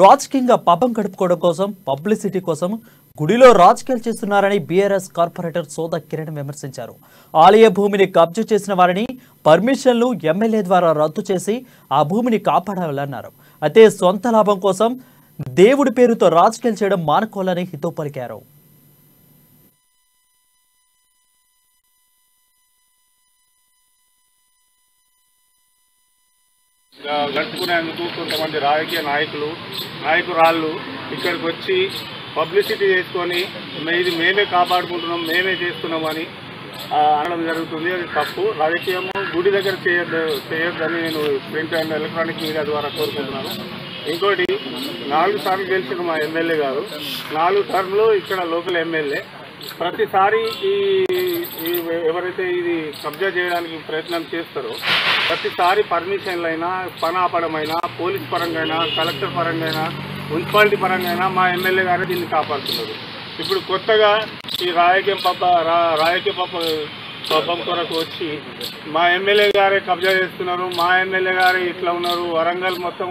రాజకీయంగా పాపం గడుపుకోవడం కోసం పబ్లిసిటీ కోసం గుడిలో రాజకీయాలు చేస్తున్నారని బీఆర్ఎస్ కార్పొరేటర్ సోదా కిరణ్ విమర్శించారు. ఆలయ భూమిని కబ్జా చేసిన వారిని పర్మిషన్లు ఎమ్మెల్యే ద్వారా రద్దు చేసి ఆ భూమిని కాపాడాలన్నారు. అయితే సొంత లాభం కోసం దేవుడి పేరుతో రాజకీయాలు చేయడం మానుకోవాలని హితవు పలికారు. గడుపుకునేందుకు కొంతమంది రాజకీయ నాయకురాళ్ళు ఇక్కడికి వచ్చి పబ్లిసిటీ చేసుకొని ఇది మేమే కాపాడుకుంటున్నాం, మేమే చేస్తున్నామని అనడం జరుగుతుంది. అది తప్పు. రాజకీయము గుడి దగ్గర చేయొద్దని నేను ప్రింట్ అండ్ ఎలక్ట్రానిక్ మీడియా ద్వారా కోరుకుంటున్నాను. ఇంకోటి 4 సార్లు గెలిచిన మా ఎమ్మెల్యే గారు 4 టర్మ్లు ఇక్కడ లోకల్ ఎమ్మెల్యే. ప్రతిసారి ఈ ఎవరైతే ఇది కబ్జా చేయడానికి ప్రయత్నం చేస్తారో ప్రతిసారి పర్మిషన్లైనా పని ఆపడమైనా పోలీస్ పరంగా కలెక్టర్ పరంగా మున్సిపాలిటీ పరంగా మా ఎమ్మెల్యే గారే దీన్ని కాపాడుతున్నారు. ఇప్పుడు కొత్తగా ఈ రాజకీయ పాపం కొరకు వచ్చి మా ఎమ్మెల్యే గారే కబ్జా చేస్తున్నారు, మా ఎమ్మెల్యే గారే ఇట్లా ఉన్నారు, వరంగల్ మొత్తం